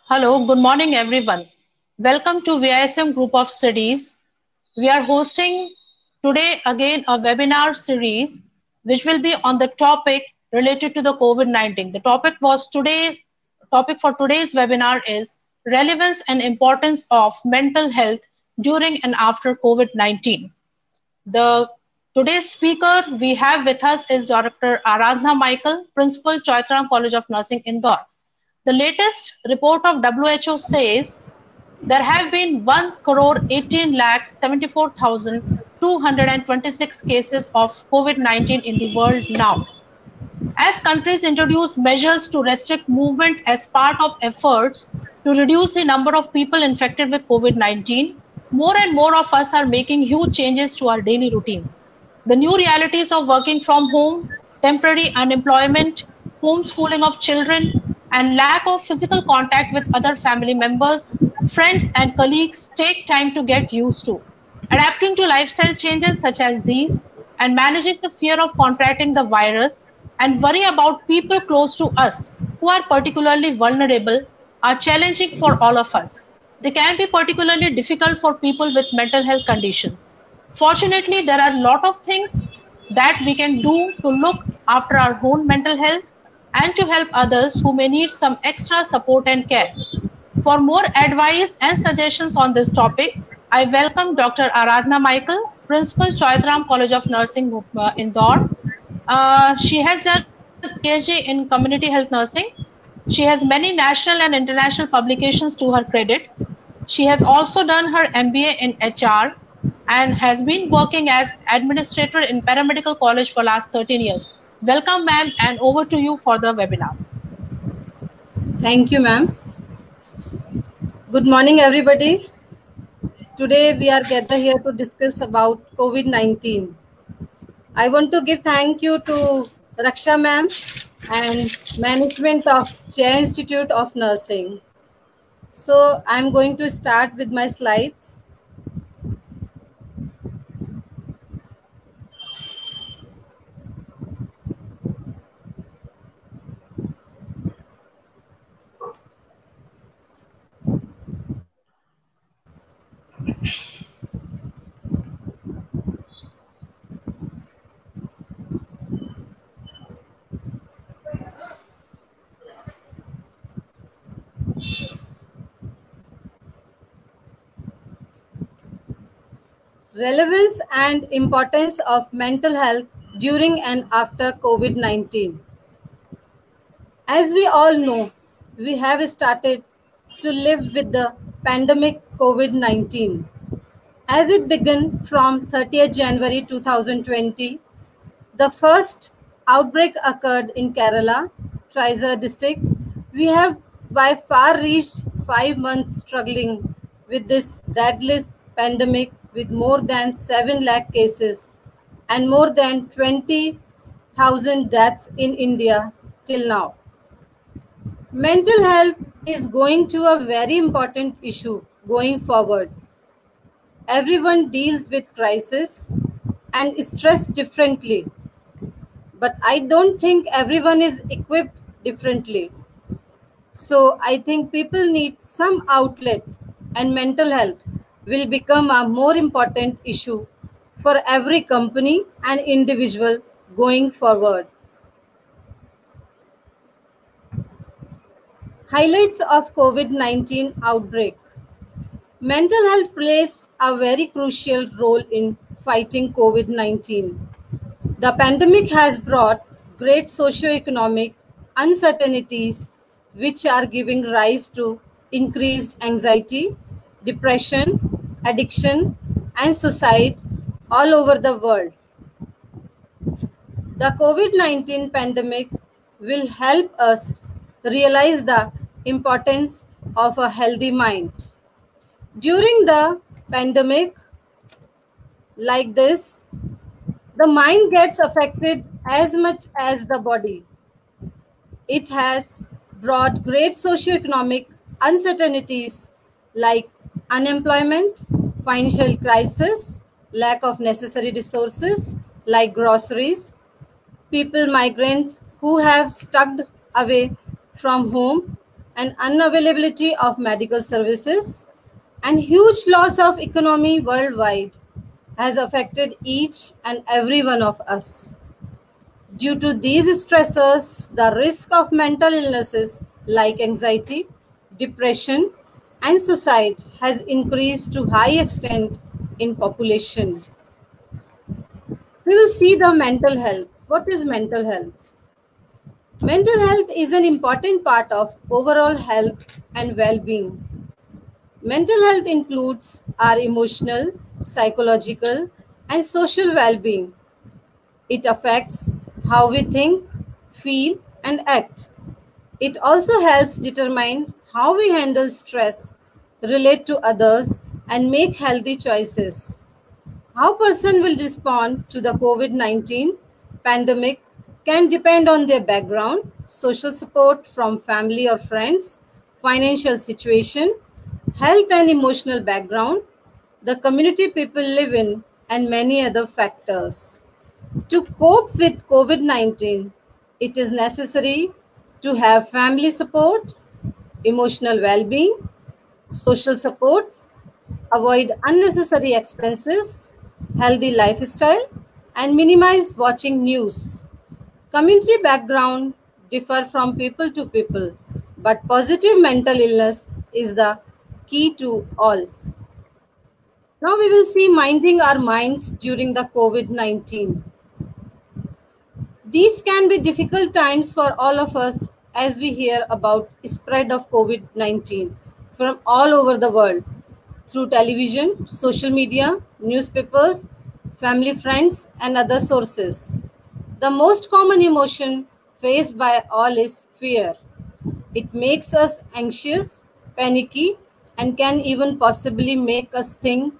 Hello, good morning everyone. Welcome to VISM Group of Studies. We are hosting today again a webinar series which will be on the topic related to the COVID-19. The topic for today's webinar is relevance and importance of mental health during and after COVID-19. The today's speaker we have with us is Dr. Aradhna Michael, Principal, Chaitram College of Nursing, Indore. The latest report of WHO says there have been 1 crore 18 lakh 74,226 cases of COVID-19 in the world now. As countries introduce measures to restrict movement as part of efforts to reduce the number of people infected with COVID-19, more and more of us are making huge changes to our daily routines. The new realities of working from home, temporary unemployment, homeschooling of children, and lack of physical contact with other family members, friends, and colleagues take time to get used to. Adapting to lifestyle changes such as these and managing the fear of contracting the virus and worry about people close to us who are particularly vulnerable are challenging for all of us. They can be particularly difficult for people with mental health conditions. Fortunately, there are a lot of things that we can do to look after our own mental health and to help others who may need some extra support and care. For more advice and suggestions on this topic, I welcome Dr. Aradhna Michael, Principal, Chaitram College of Nursing, Indore. She has done PhD in Community Health Nursing. She has many national and international publications to her credit. She has also done her MBA in HR and has been working as administrator in Paramedical College for last 13 years. Welcome, ma'am, and over to you for the webinar. Thank you, ma'am. Good morning, everybody. Today we are gathered here to discuss about COVID-19. I want to give thank you to Raksha ma'am and management of Chair Institute of Nursing. So I'm going to start with my slides. Relevance and importance of mental health during and after COVID-19. As we all know, we have started to live with the pandemic COVID-19. As it began from 30th January 2020, the first outbreak occurred in Kerala, Trizar district. We have by far reached 5 months struggling with this deadly pandemic with more than 7 lakh cases and more than 20,000 deaths in India till now. Mental health is going to a very important issue going forward. Everyone deals with crisis and stress differently, but I don't think everyone is equipped differently. So I think people need some outlet, and mental health will become a more important issue for every company and individual going forward. Highlights of COVID-19 outbreak. Mental health plays a very crucial role in fighting COVID-19. The pandemic has brought great socio-economic uncertainties which are giving rise to increased anxiety, depression, addiction, and suicide all over the world. The COVID-19 pandemic will help us realize the importance of a healthy mind. During the pandemic, like this, the mind gets affected as much as the body. It has brought great socioeconomic uncertainties like unemployment, financial crisis, lack of necessary resources like groceries, people migrant who have stuck away from home, and unavailability of medical services, and huge loss of economy worldwide has affected each and every one of us. Due to these stressors, the risk of mental illnesses like anxiety, depression, and suicide has increased to high extent in population. We will see the mental health. What is mental health? Mental health is an important part of overall health and well-being. Mental health includes our emotional, psychological, and social well-being. It affects how we think, feel, and act. It also helps determine how we handle stress, relate to others, and make healthy choices. How person will respond to the COVID-19 pandemic can depend on their background, social support from family or friends, financial situation, health and emotional background, the community people live in, and many other factors. To cope with COVID 19, it is necessary to have family support, emotional well being, social support, avoid unnecessary expenses, healthy lifestyle, and minimize watching news. Community background differ from people to people, but positive mental illness is the key to all. Now we will see minding our minds during the COVID-19. These can be difficult times for all of us as we hear about spread of COVID-19 from all over the world through television, social media, newspapers, family friends and other sources. The most common emotion faced by all is fear. It makes us anxious, panicky, and can even possibly make us think,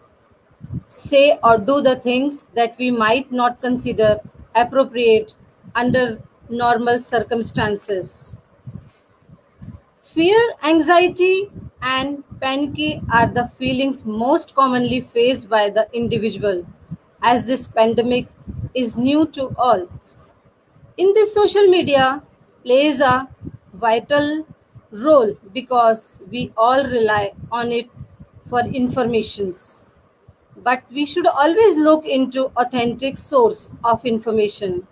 say, or do the things that we might not consider appropriate under normal circumstances. Fear, anxiety, and panic are the feelings most commonly faced by the individual, as this pandemic is new to all. In this, social media plays a vital role because we all rely on it for informations. But we should always look into authentic source of information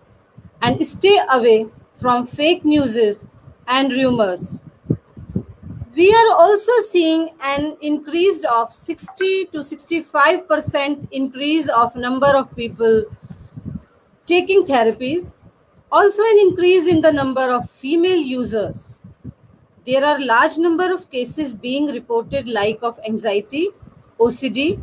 and stay away from fake news and rumors. We are also seeing an increase of 60 to 65% increase of number of people taking therapies, also an increase in the number of female users. There are large number of cases being reported like of anxiety, OCD.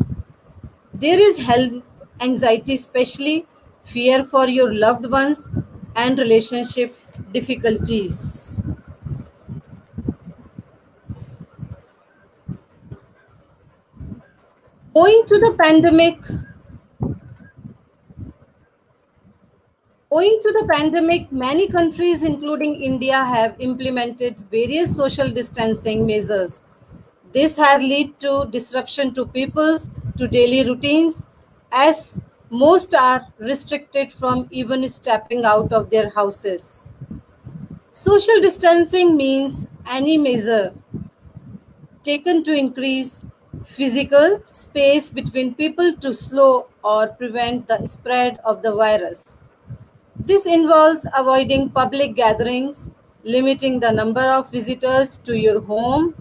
There is health anxiety, especially fear for your loved ones and relationship difficulties. Owing to the pandemic, many countries, including India, have implemented various social distancing measures. This has led to disruption to people's to daily routines, as most are restricted from even stepping out of their houses. Social distancing means any measure taken to increase physical space between people to slow or prevent the spread of the virus. This involves avoiding public gatherings, limiting the number of visitors to your home,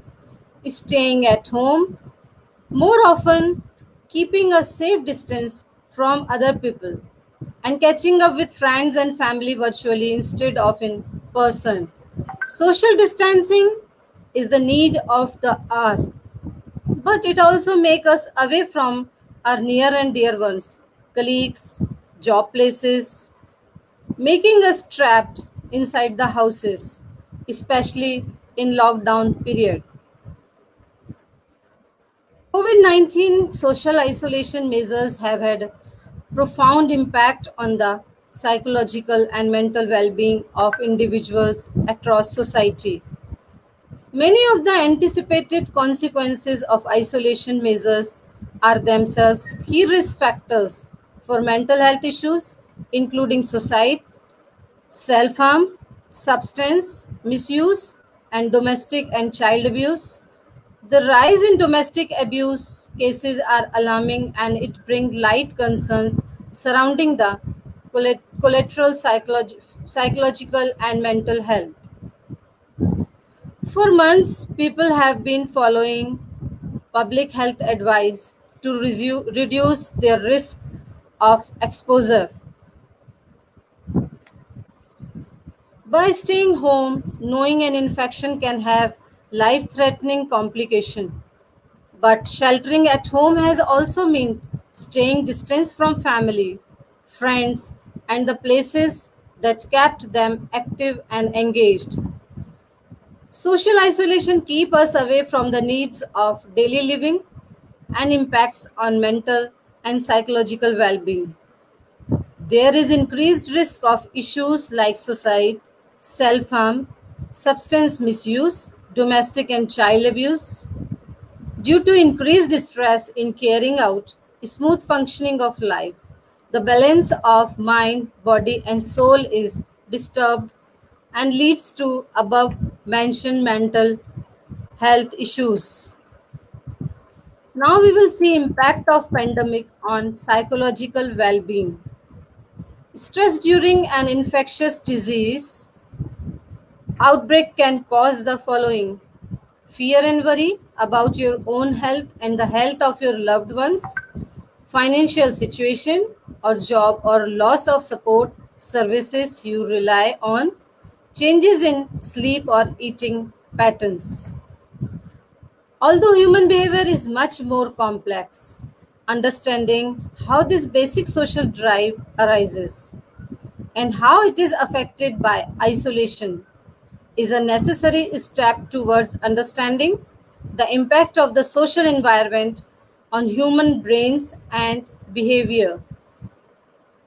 staying at home, more often keeping a safe distance from other people, and catching up with friends and family virtually instead of in person. Social distancing is the need of the hour, but it also makes us away from our near and dear ones, colleagues, job places, making us trapped inside the houses, especially in lockdown period. COVID-19 social isolation measures have had profound impact on the psychological and mental well-being of individuals across society. Many of the anticipated consequences of isolation measures are themselves key risk factors for mental health issues, including suicide, self harm, substance misuse, and domestic and child abuse. The rise in domestic abuse cases are alarming and it brings light concerns surrounding the collateral psychological and mental health. For months, people have been following public health advice to reduce their risk of exposure. By staying home, knowing an infection can have life-threatening complications. But sheltering at home has also meant staying distance from family, friends, and the places that kept them active and engaged. Social isolation keeps us away from the needs of daily living and impacts on mental and psychological well-being. There is increased risk of issues like suicide, self-harm, substance misuse, domestic and child abuse, due to increased stress in carrying out smooth functioning of life. The balance of mind, body, and soul is disturbed and leads to above mentioned mental health issues. Now we will see impact of pandemic on psychological well-being. Stress during an infectious disease outbreak can cause the following: fear and worry about your own health and the health of your loved ones, financial situation or job or loss of support services you rely on, changes in sleep or eating patterns. Although human behavior is much more complex, understanding how this basic social drive arises and how it is affected by isolation is a necessary step towards understanding the impact of the social environment on human brains and behavior.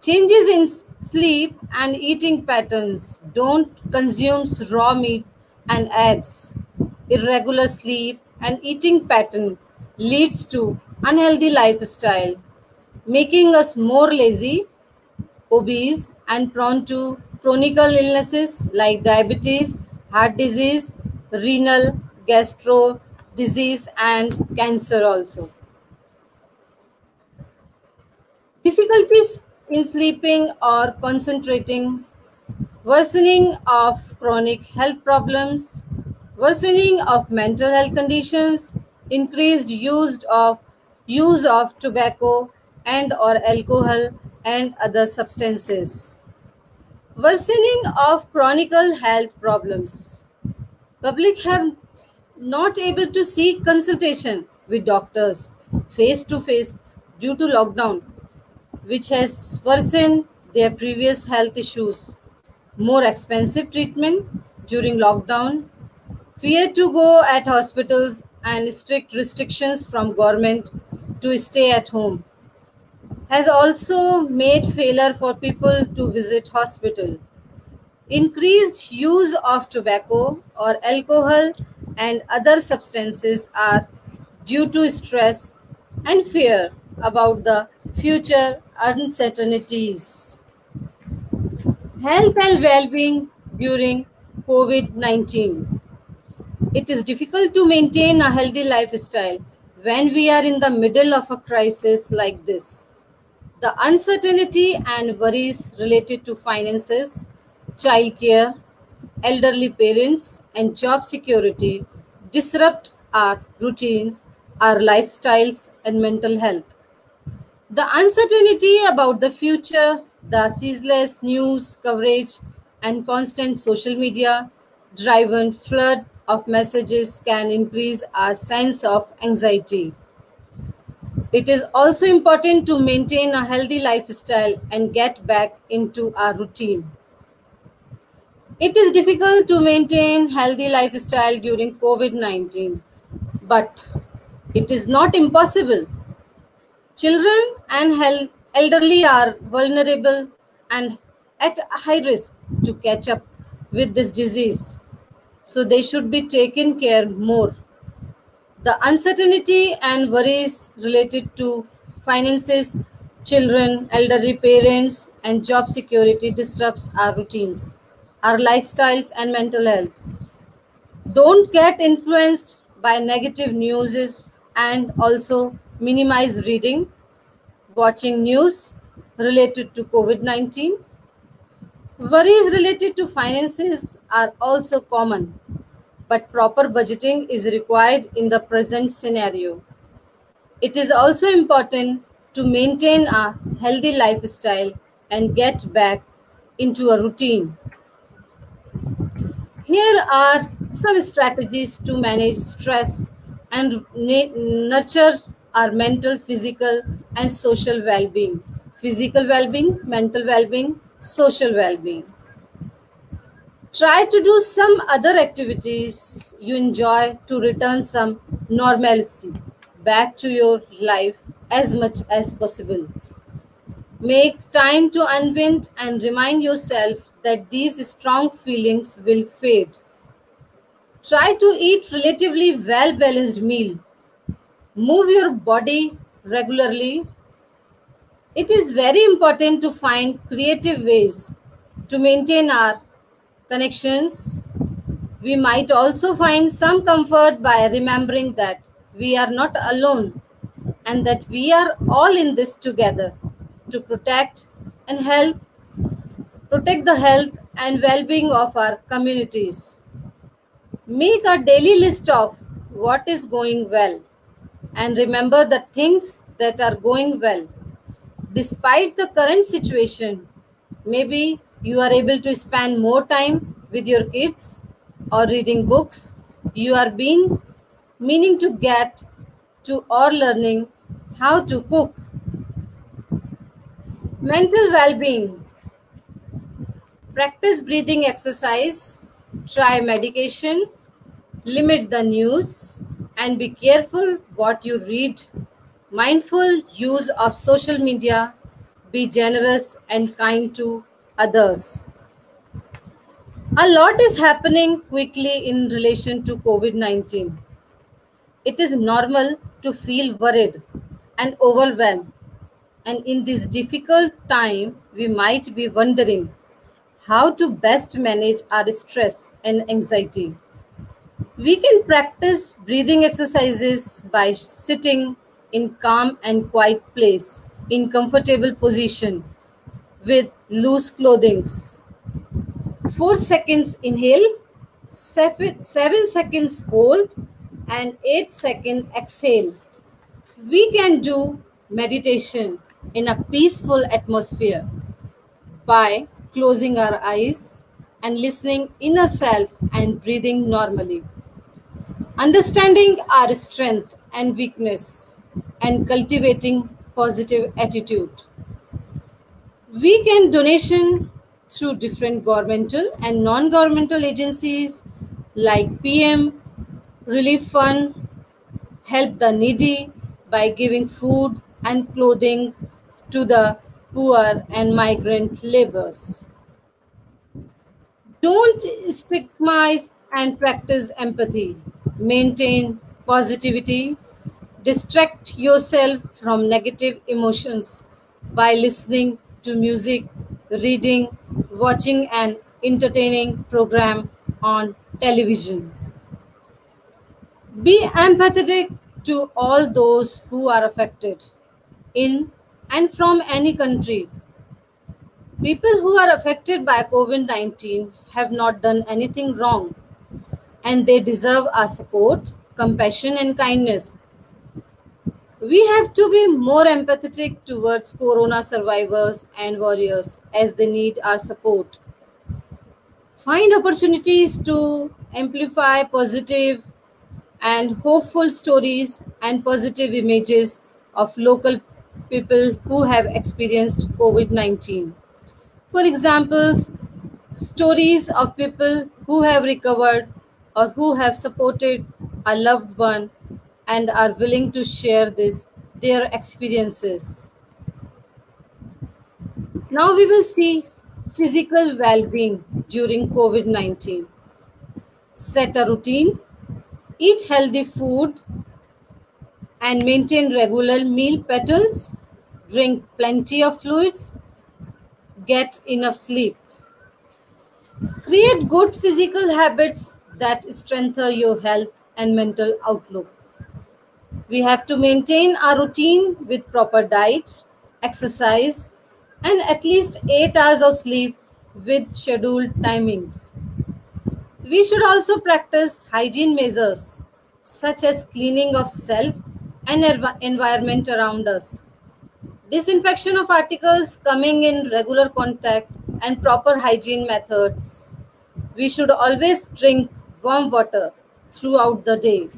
Changes in sleep and eating patterns. Don't consume raw meat and eggs. Irregular sleep and eating pattern leads to unhealthy lifestyle, making us more lazy, obese, and prone to chronic illnesses like diabetes, heart disease, renal, gastro disease, and cancer also. Difficulties in sleeping or concentrating, worsening of chronic health problems, worsening of mental health conditions, increased use of tobacco and or alcohol and other substances. Worsening of chronic health problems. Public have not able to seek consultation with doctors face to face due to lockdown, which has worsened their previous health issues. More expensive treatment during lockdown, fear to go at hospitals and strict restrictions from government to stay at home has also made failure for people to visit hospital. Increased use of tobacco or alcohol and other substances are due to stress and fear about the future uncertainties. Health and well-being during COVID-19. It is difficult to maintain a healthy lifestyle when we are in the middle of a crisis like this. The uncertainty and worries related to finances, childcare, elderly parents, and job security disrupt our routines, our lifestyles, and mental health. The uncertainty about the future, the ceaseless news coverage, and constant social media driven flood of messages can increase our sense of anxiety. It is also important to maintain a healthy lifestyle and get back into our routine. It is difficult to maintain healthy lifestyle during COVID-19, but it is not impossible. Children and elderly are vulnerable and at high risk to catch up with this disease, so they should be taken care more. The uncertainty and worries related to finances, children, elderly parents, and job security disrupts our routines, our lifestyles, and mental health. Don't get influenced by negative news and also minimize reading, watching news related to COVID 19. Worries related to finances are also common, but proper budgeting is required in the present scenario. It is also important to maintain a healthy lifestyle and get back into a routine. Here are some strategies to manage stress and nurture our mental, physical, and social well being. Physical well being, mental well being, social well being. Try to do some other activities you enjoy to return some normalcy back to your life as much as possible. Make time to unwind and remind yourself that these strong feelings will fade. Try to eat relatively well balanced meal. Move your body regularly. It is very important to find creative ways to maintain our connections. We might also find some comfort by remembering that we are not alone and that we are all in this together to and help protect the health and well-being of our communities. Make a daily list of what is going well and remember the things that are going well. Despite the current situation, maybe you are able to spend more time with your kids or reading books. You are being meaning to get to or learning how to cook. Mental well-being. Practice breathing exercise, try medication, limit the news, and be careful what you read. Mindful use of social media, be generous and kind to others. A lot is happening quickly in relation to COVID 19. It is normal to feel worried and overwhelmed. And in this difficult time, we might be wondering how to best manage our stress and anxiety. We can practice breathing exercises by sitting in calm and quiet place in comfortable position with loose clothing. 4 seconds inhale, 7 seconds hold and 8 seconds exhale. We can do meditation in a peaceful atmosphere by closing our eyes and listening inner self and breathing normally. Understanding our strength and weakness and cultivating positive attitude. We can donation through different governmental and non-governmental agencies like PM, Relief Fund, help the needy by giving food and clothing to the poor and migrant laborers. Don't stigmatize and practice empathy. Maintain positivity. Distract yourself from negative emotions by listening to music, reading, watching an entertaining program on television. Be empathetic to all those who are affected in and from any country. People who are affected by COVID 19 have not done anything wrong and they deserve our support, compassion, and kindness. We have to be more empathetic towards corona survivors and warriors as they need our support. Find opportunities to amplify positive and hopeful stories and positive images of local people who have experienced COVID 19. For example, stories of people who have recovered or who have supported a loved one and are willing to share their experiences. Now we will see physical well-being during COVID-19. Set a routine, eat healthy food and maintain regular meal patterns, drink plenty of fluids, get enough sleep. Create good physical habits that strengthen your health and mental outlook. We have to maintain our routine with proper diet, exercise, and at least 8 hours of sleep with scheduled timings. We should also practice hygiene measures such as cleaning of self and environment around us, disinfection of articles coming in regular contact, and proper hygiene methods. We should always drink warm water throughout the day.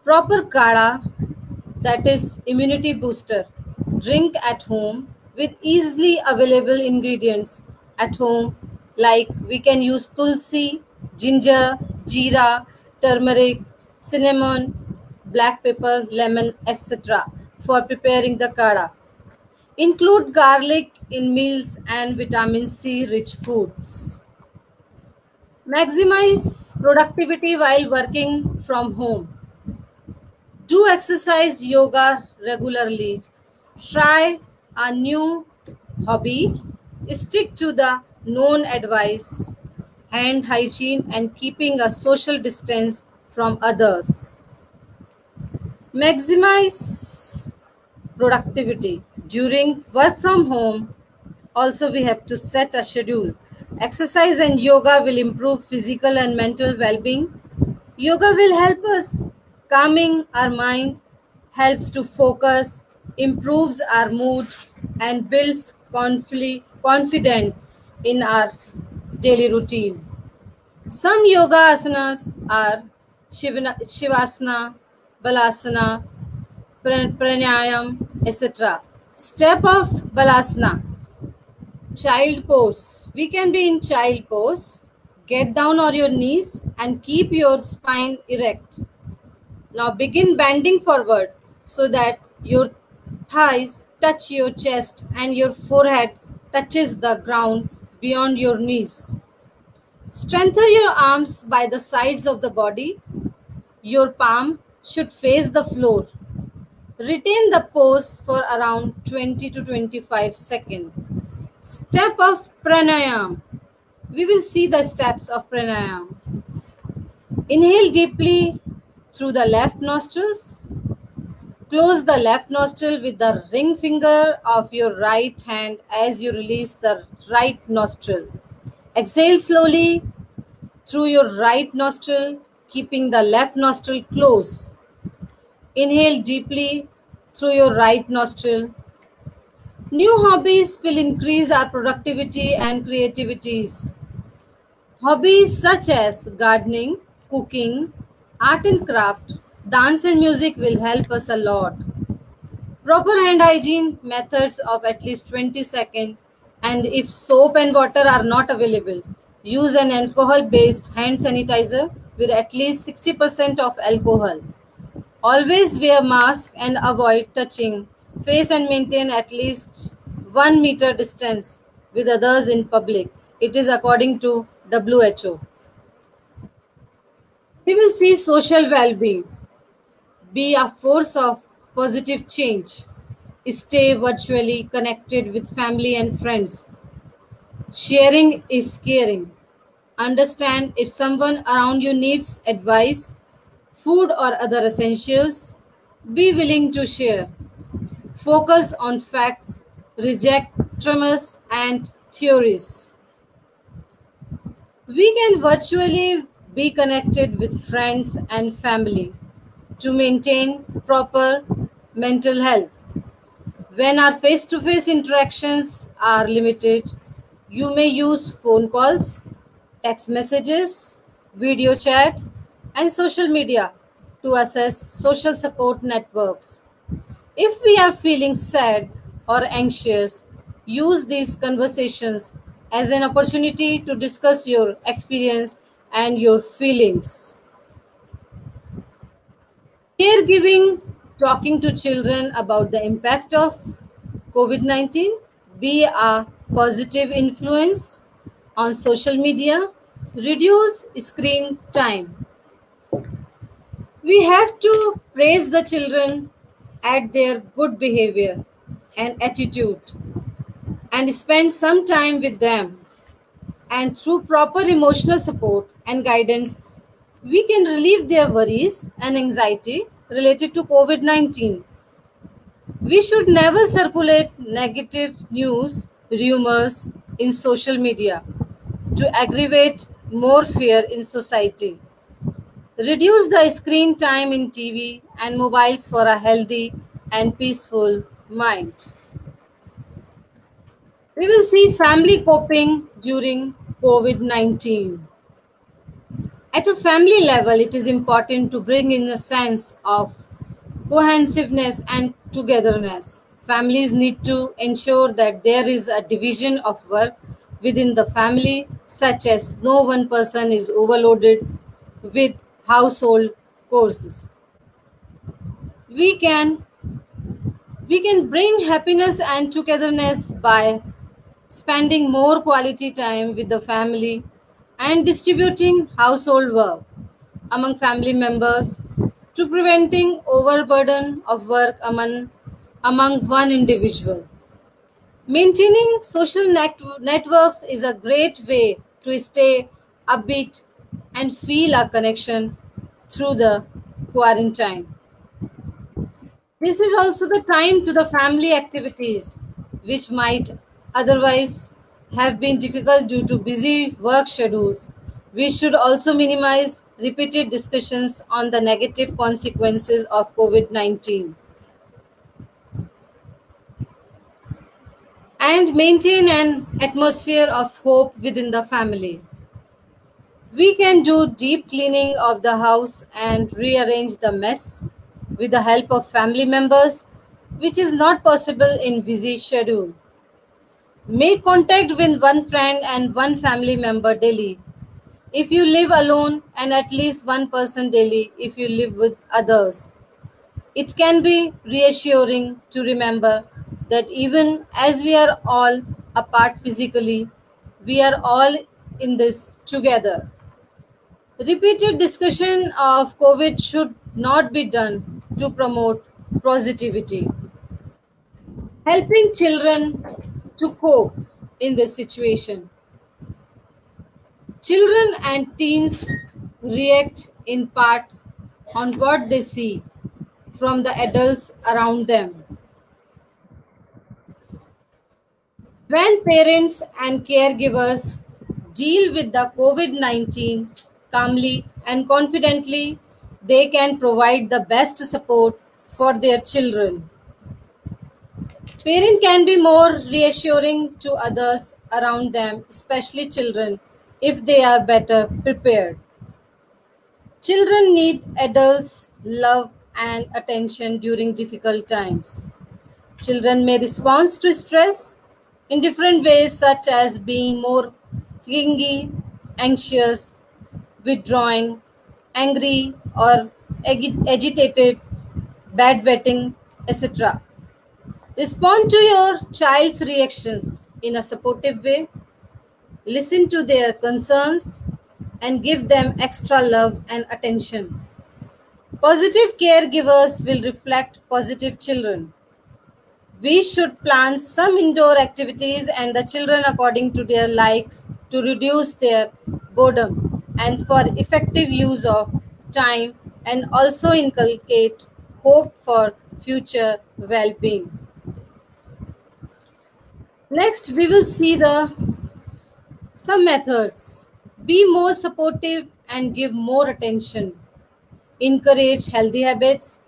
Proper kada, that is immunity booster, drink at home with easily available ingredients at home, like we can use tulsi, ginger, jeera, turmeric, cinnamon, black pepper, lemon, etc. for preparing the kada. Include garlic in meals and vitamin C rich foods. Maximize productivity while working from home. Do exercise yoga regularly. Try a new hobby. Stick to the known advice, hand hygiene, and keeping a social distance from others. Maximize productivity during work from home. Also, we have to set a schedule. Exercise and yoga will improve physical and mental well-being. Yoga will help us calming our mind, helps to focus, improves our mood, and builds confidence in our daily routine. Some yoga asanas are Shivasana, Balasana, Pranayam, etc. Step of Balasana, child pose. We can be in child pose. Get down on your knees and keep your spine erect. Now begin bending forward so that your thighs touch your chest and your forehead touches the ground beyond your knees. Strengthen your arms by the sides of the body. Your palm should face the floor. Retain the pose for around 20 to 25 seconds. Step of pranayam. We will see the steps of pranayam. Inhale deeply through the left nostrils. Close the left nostril with the ring finger of your right hand as you release the right nostril. Exhale slowly through your right nostril, keeping the left nostril closed. Inhale deeply through your right nostril. New hobbies will increase our productivity and creativities. Hobbies such as gardening, cooking, art and craft, dance and music will help us a lot. Proper hand hygiene methods of at least 20 seconds, and if soap and water are not available, use an alcohol-based hand sanitizer with at least 60% of alcohol. Always wear mask and avoid touching face and maintain at least 1 meter distance with others in public. It is according to WHO. We will see social well-being. Be a force of positive change. Stay virtually connected with family and friends. Sharing is caring. Understand if someone around you needs advice, food, or other essentials. Be willing to share. Focus on facts, reject tremors and theories. We can virtually be connected with friends and family to maintain proper mental health. When our face to face interactions are limited, you may use phone calls, text messages, video chat, and social media to access social support networks. If we are feeling sad or anxious, use these conversations as an opportunity to discuss your experience and your feelings. Caregiving, talking to children about the impact of COVID 19, be a positive influence on social media, reduce screen time. We have to praise the children at their good behavior and attitude and spend some time with them. And through proper emotional support and guidance, We can relieve their worries and anxiety related to COVID 19. We should never circulate negative news, rumors in social media to aggravate more fear in society. Reduce the screen time in TV and mobiles for a healthy and peaceful mind. We will see family coping during COVID 19. At a family level, it is important to bring in a sense of cohesiveness and togetherness. Families need to ensure that there is a division of work within the family, such as no one person is overloaded with household chores. We can we can bring happiness and togetherness by spending more quality time with the family and distributing household work among family members to preventing overburden of work among one individual. Maintaining social networks is a great way to stay upbeat and feel a connection through the quarantine. This is also the time to the family activities, which might otherwise have been difficult due to busy work schedules. We should also minimize repeated discussions on the negative consequences of COVID 19 and maintain an atmosphere of hope within the family. We can do deep cleaning of the house and rearrange the mess with the help of family members, which is not possible in busy schedule. Make contact with one friend and one family member daily. If you live alone and at least one person daily if you live with others. It can be reassuring to remember that even as we are all apart physically, we are all in this together. Repeated discussion of COVID should not be done to promote positivity. Helping children to cope in this situation. Children and teens react in part on what they see from the adults around them. When parents and caregivers deal with the COVID 19 calmly and confidently, they can provide the best support for their children. Parents can be more reassuring to others around them, especially children, if they are better prepared. Children need adults' love and attention during difficult times. Children may respond to stress in different ways, such as being more clingy, anxious, withdrawing, angry, or agitated, bedwetting, etc. Respond to your child's reactions in a supportive way, listen to their concerns, and give them extra love and attention. Positive caregivers will reflect positive children. We should plan some indoor activities and the children according to their likes to reduce their boredom and for effective use of time and also inculcate hope for future well-being. Next, we will see the some methods. Be more supportive and give more attention. Encourage healthy habits.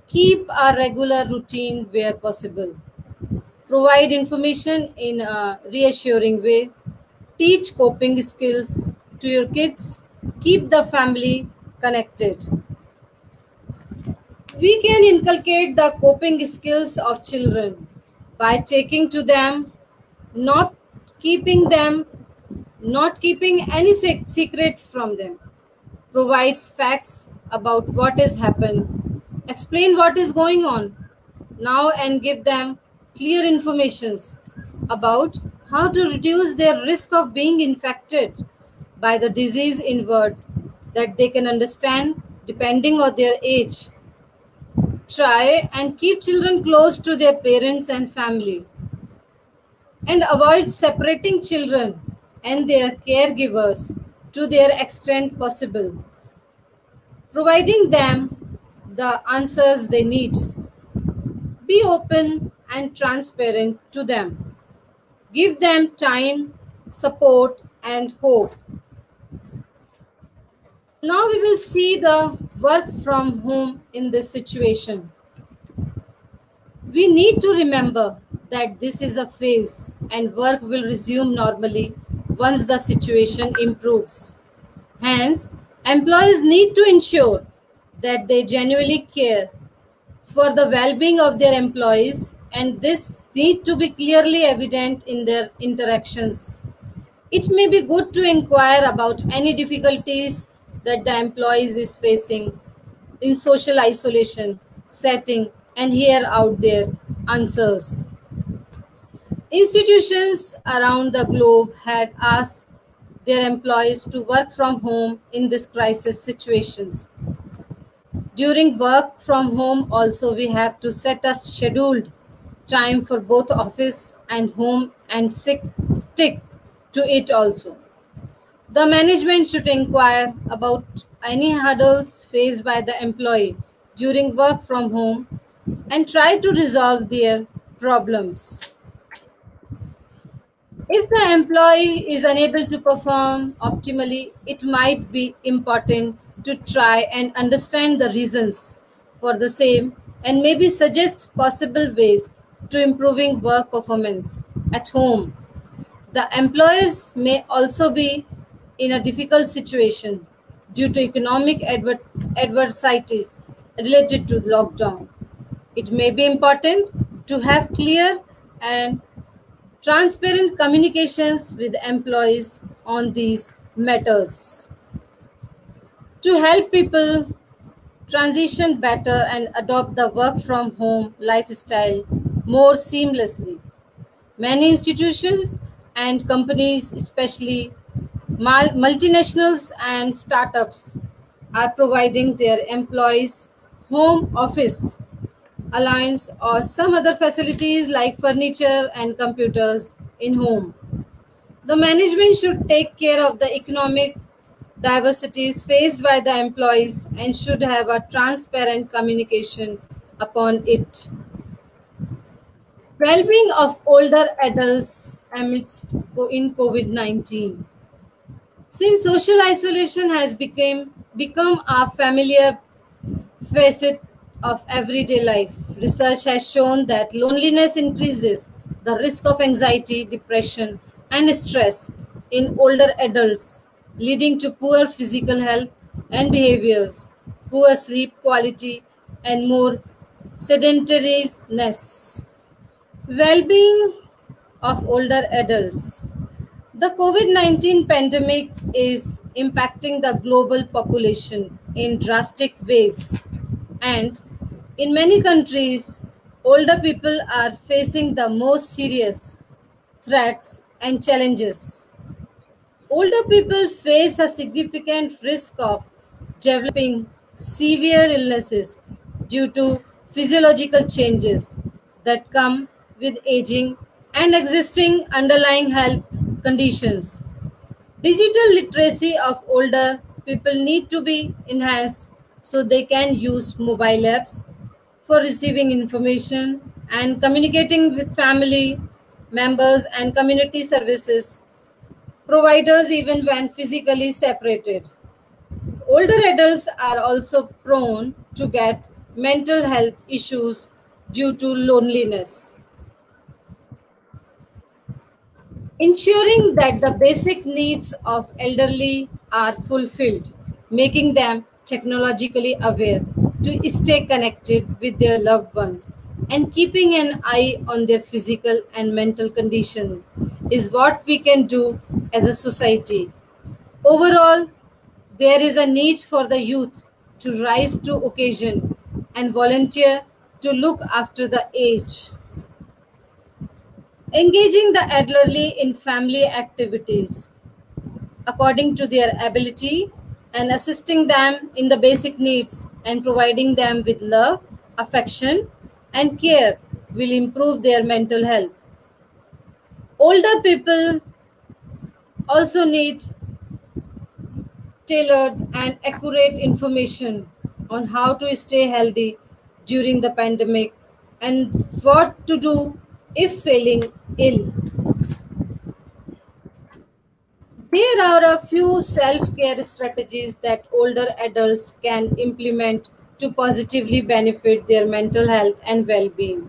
Keep a regular routine where possible. Provide information in a reassuring way. Teach coping skills to your kids. Keep the family connected. We can inculcate the coping skills of children by taking to them, not keeping them, not keeping any secrets from them. Provides facts about what has happened. Explain what is going on now and give them clear informations about how to reduce their risk of being infected by the disease in words that they can understand depending on their age. Try and keep children close to their parents and family and avoid separating children and their caregivers to their extent possible. providing them the answers they need. Be open and transparent to them. Give them time, support, and hope. Now we will see the work from home in this situation. We need to remember that this is a phase and work will resume normally once the situation improves. Hence, employees need to ensure that they genuinely care for the well-being of their employees, and this need to be clearly evident in their interactions. It may be good to inquire about any difficulties that the employees is facing in social isolation setting and hear out their answers. Institutions around the globe had asked their employees to work from home in this crisis situations. During work from home also we have to set a scheduled time for both office and home and stick to it also. The management should inquire about any hurdles faced by the employee during work from home and try to resolve their problems. If the employee is unable to perform optimally, it might be important to try and understand the reasons for the same and maybe suggest possible ways to improving work performance at home. The employees may also be in a difficult situation due to economic adversities related to lockdown. It may be important to have clear and transparent communications with employees on these matters to help people transition better and adopt the work from home lifestyle more seamlessly. Many institutions and companies, especially multinationals and startups, are providing their employees home office allowance or some other facilities like furniture and computers in home. The management should take care of the economic diversities faced by the employees and should have a transparent communication upon it. Well-being of older adults amidst in COVID-19. Since social isolation has become a familiar facet of everyday life, research has shown that loneliness increases the risk of anxiety, depression, and stress in older adults, leading to poor physical health and behaviors, poor sleep quality, and more sedentariness. Well-being of older adults. The COVID-19 pandemic is impacting the global population in drastic ways, and in many countries, older people are facing the most serious threats and challenges. Older people face a significant risk of developing severe illnesses due to physiological changes that come with aging and existing underlying health conditions. Digital literacy of older people need to be enhanced so they can use mobile apps for receiving information and communicating with family members and community services providers even when physically separated. Older adults are also prone to get mental health issues due to loneliness. Ensuring that the basic needs of elderly are fulfilled, making them technologically aware to stay connected with their loved ones, and keeping an eye on their physical and mental condition is what we can do as a society. Overall, there is a need for the youth to rise to occasion and volunteer to look after the aged. Engaging the elderly in family activities according to their ability and assisting them in the basic needs and providing them with love, affection, and care will improve their mental health. Older people also need tailored and accurate information on how to stay healthy during the pandemic and what to do if feeling ill. There are a few self care strategies that older adults can implement to positively benefit their mental health and well being.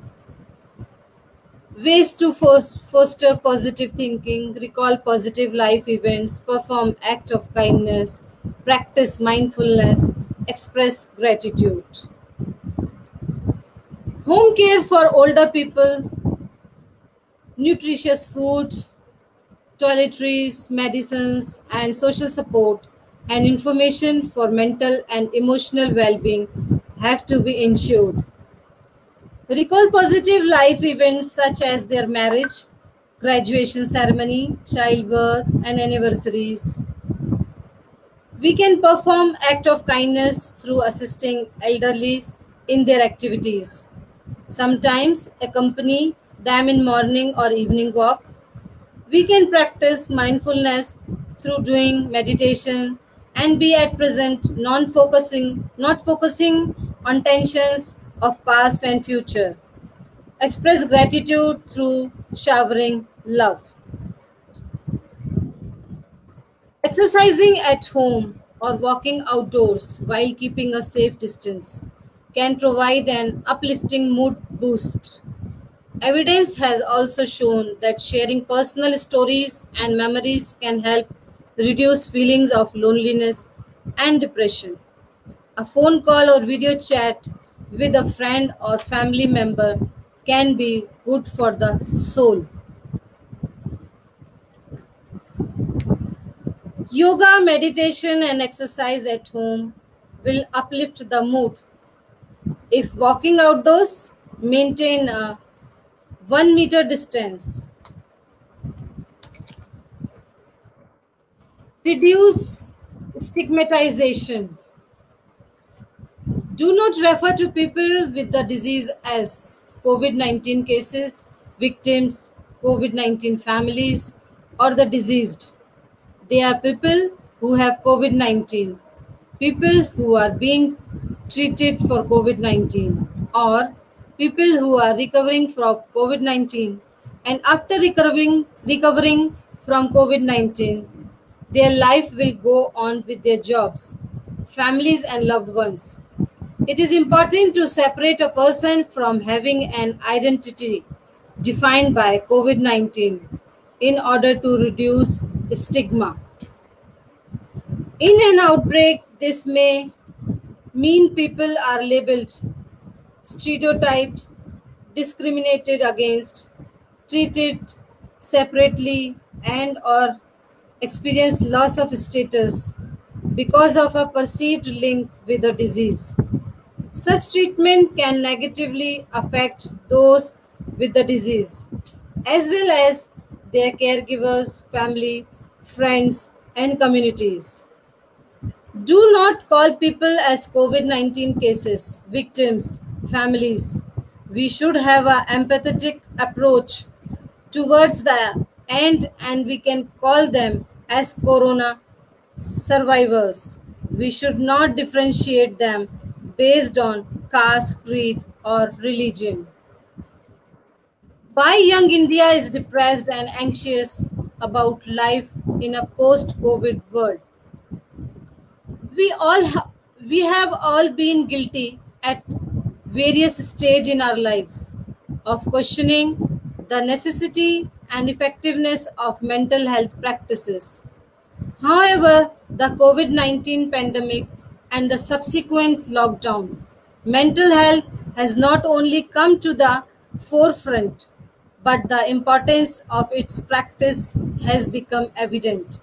Ways to foster positive thinking, recall positive life events, perform act of kindness, practice mindfulness, express gratitude. Home care for older people, nutritious food, toiletries, medicines, and social support and information for mental and emotional well-being have to be ensured. Recall positive life events such as their marriage, graduation ceremony, childbirth, and anniversaries. We can perform act of kindness through assisting elderly in their activities. Sometimes accompany them in morning or evening walk. We can practice mindfulness through doing meditation and be at present not focusing on tensions of past and future. Express gratitude through showering love. Exercising at home or walking outdoors while keeping a safe distance can provide an uplifting mood boost. Evidence has also shown that sharing personal stories and memories can help reduce feelings of loneliness and depression. A phone call or video chat with a friend or family member can be good for the soul. Yoga, meditation, and exercise at home will uplift the mood. If walking outdoors, maintain a 1 meter distance. Reduce stigmatization. Do not refer to people with the disease as COVID 19 cases, victims, COVID 19 families, or the diseased. They are people who have COVID 19, people who are being treated for COVID 19, or people who are recovering from COVID 19 and after recovering from COVID 19, their life will go on with their jobs, families, and loved ones. It is important to separate a person from having an identity defined by COVID 19 in order to reduce stigma. In an outbreak, this may mean people are labeled, stereotyped, discriminated against, treated separately, and or experience loss of status because of a perceived link with the disease. Such treatment can negatively affect those with the disease, as well as their caregivers, family, friends, and communities. Do not call people as COVID 19 cases, victims, families. We should have an empathetic approach towards the end and we can call them as corona survivors. We should not differentiate them based on caste, creed, or religion. Why young India is depressed and anxious about life in a post COVID world? We all we have all been guilty at various stage in our lives of questioning the necessity and effectiveness of mental health practices. However, the COVID 19 pandemic and the subsequent lockdown, mental health has not only come to the forefront, but the importance of its practice has become evident.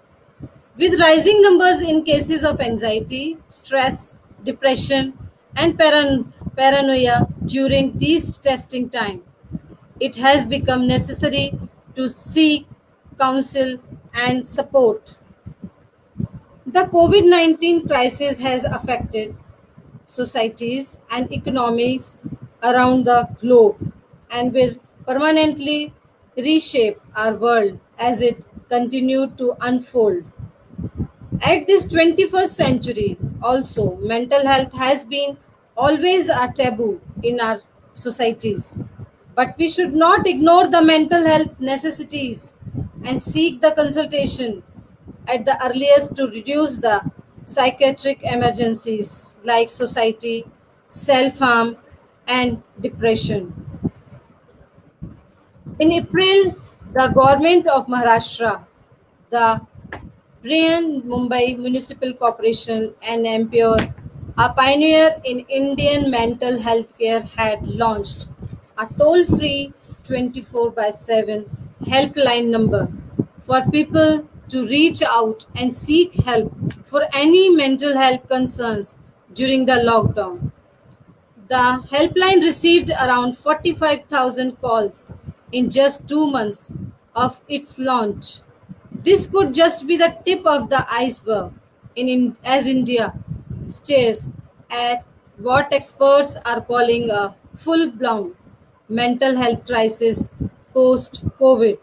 With rising numbers in cases of anxiety, stress, depression, and paranoia during these testing time, it has become necessary to seek counsel and support. The COVID 19 crisis has affected societies and economies around the globe and will permanently reshape our world as it continues to unfold. At this 21st century, also, mental health has been always a taboo in our societies. But we should not ignore the mental health necessities and seek the consultation at the earliest to reduce the psychiatric emergencies like society, self harm, and depression. In April, the government of Maharashtra, the Brihan Mumbai Municipal Corporation and Empire, a pioneer in Indian mental health care, had launched a toll-free 24 by 7 helpline number for people to reach out and seek help for any mental health concerns during the lockdown. The helpline received around 45,000 calls in just 2 months of its launch. This could just be the tip of the iceberg as India stares at what experts are calling a full blown mental health crisis post COVID.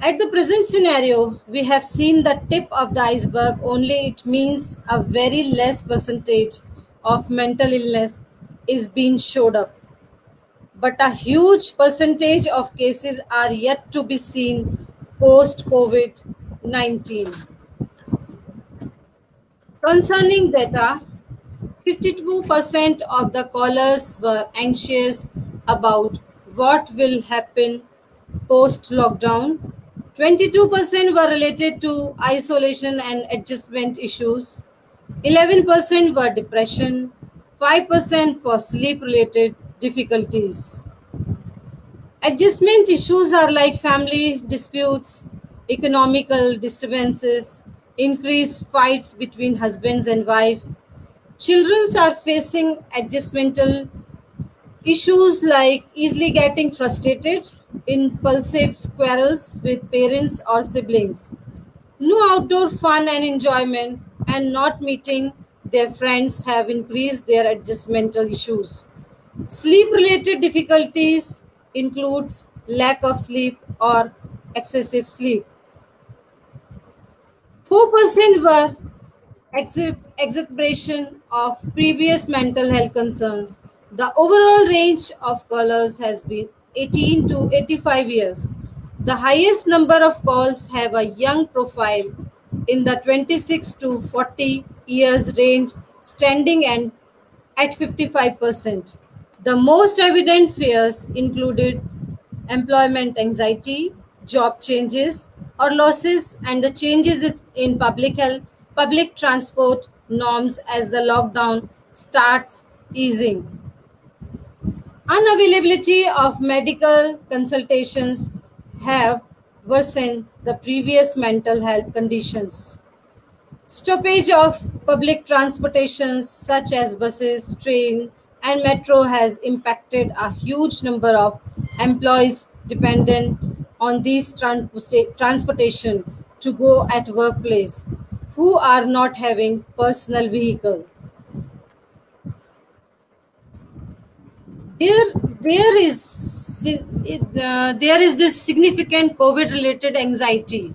At the present scenario, we have seen the tip of the iceberg, only it means a very less percentage of mental illness is being showed up. But a huge percentage of cases are yet to be seen post COVID 19. Concerning data, 52% of the callers were anxious about what will happen post lockdown. 22% were related to isolation and adjustment issues. 11% were depression. 5% for sleep related difficulties. Adjustment issues are like family disputes, economical disturbances, increased fights between husbands and wife. Children are facing adjustmental issues like easily getting frustrated, impulsive quarrels with parents or siblings, no outdoor fun and enjoyment, and not meeting their friends have increased their adjustmental issues. Sleep related difficulties includes lack of sleep or excessive sleep. 4% were exacerbation of previous mental health concerns. The overall range of callers has been 18 to 85 years. The highest number of calls have a young profile in the 26 to 40 years range, standing at 55%. The most evident fears included employment anxiety, job changes or losses, and the changes in public transport norms as the lockdown starts easing. Unavailability of medical consultations have worsened the previous mental health conditions. Stoppage of public transportations such as buses, train, and metro has impacted a huge number of employees dependent on these transportation to go at workplace who are not having personal vehicle. There, there is this significant COVID-related anxiety.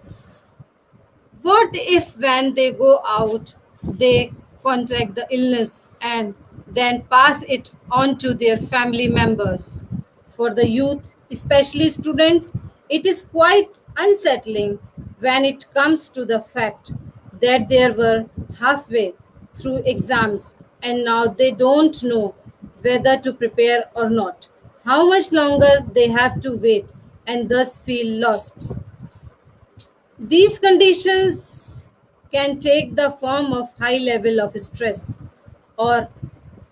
What if when they go out, they contract the illness and then pass it on to their family members? For the youth, especially students, it is quite unsettling when it comes to the fact that they were halfway through exams and now they don't know whether to prepare or not, how much longer they have to wait, and thus feel lost. These conditions can take the form of high level of stress or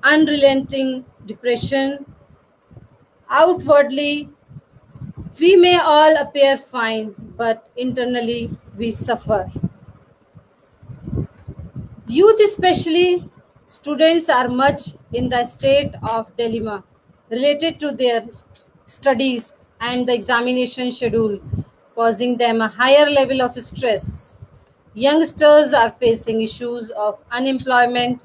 unrelenting depression. Outwardly, we may all appear fine, but internally we suffer. Youth, especially students, are much in the state of dilemma related to their studies and the examination schedule, causing them a higher level of stress. Youngsters are facing issues of unemployment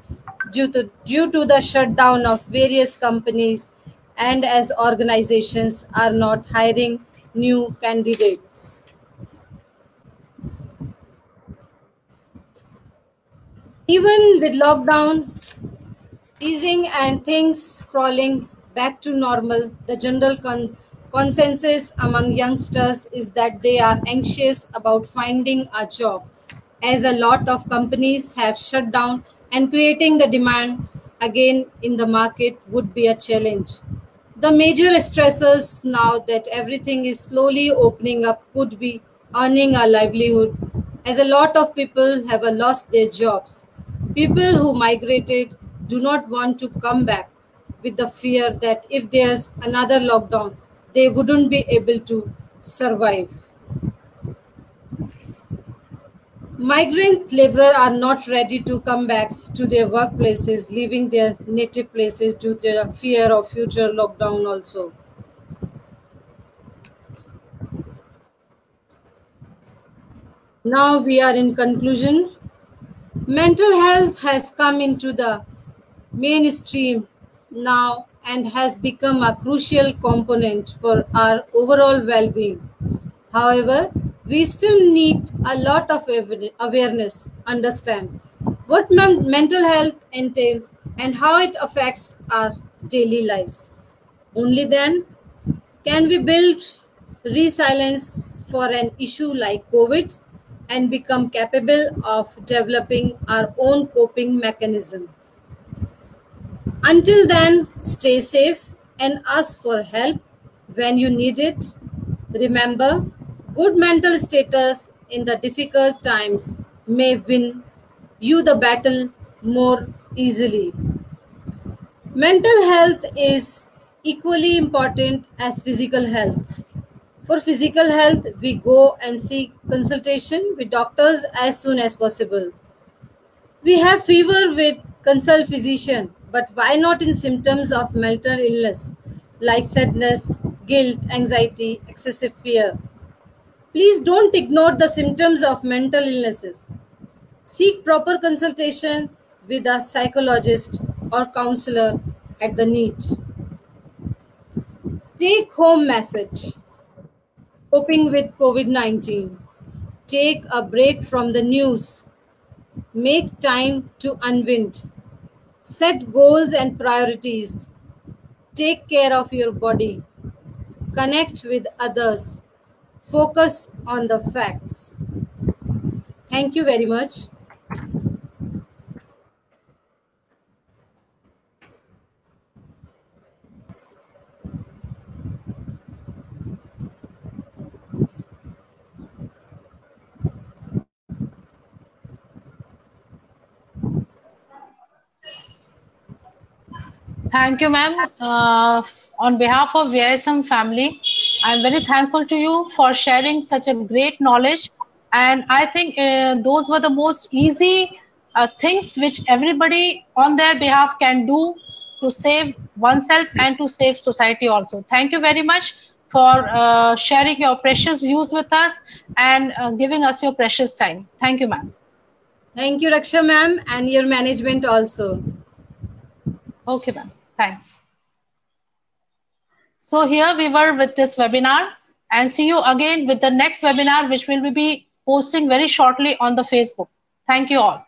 due to the shutdown of various companies and as organizations are not hiring new candidates. Even with lockdown easing and things crawling back to normal, the general consensus among youngsters is that they are anxious about finding a job, as a lot of companies have shut down and creating the demand again in the market would be a challenge. The major stressors now that everything is slowly opening up could be earning a livelihood, as a lot of people have lost their jobs. People who migrated do not want to come back with the fear that if there's another lockdown, they wouldn't be able to survive. Migrant laborers are not ready to come back to their workplaces, leaving their native places due to the fear of future lockdown also. Now we are in conclusion. Mental health has come into the mainstream now and has become a crucial component for our overall well being. However, we still need a lot of awareness, understand what mental health entails and how it affects our daily lives. Only then can we build resilience for an issue like COVID and become capable of developing our own coping mechanism. Until then, stay safe and ask for help when you need it. Remember, good mental status in the difficult times may win you the battle more easily. Mental health is equally important as physical health. For physical health, we go and seek consultation with doctors as soon as possible. We have fever with consult physician, but why not in symptoms of mental illness like sadness, guilt, anxiety, excessive fear? Please don't ignore the symptoms of mental illnesses. Seek proper consultation with a psychologist or counselor at the need. Take home message. Coping with COVID-19. Take a break from the news. Make time to unwind. Set goals and priorities. Take care of your body. Connect with others. Focus on the facts. Thank you very much. Thank you, ma'am. On behalf of VISM family, I'm very thankful to you for sharing such a great knowledge. And I think those were the most easy things which everybody on their behalf can do to save oneself and to save society also. Thank you very much for sharing your precious views with us and giving us your precious time. Thank you, ma'am. Thank you, Raksha ma'am, and your management also. Okay, ma'am. Thanks. So here we were with this webinar and see you again with the next webinar, which will be posting very shortly on the Facebook. Thank you all.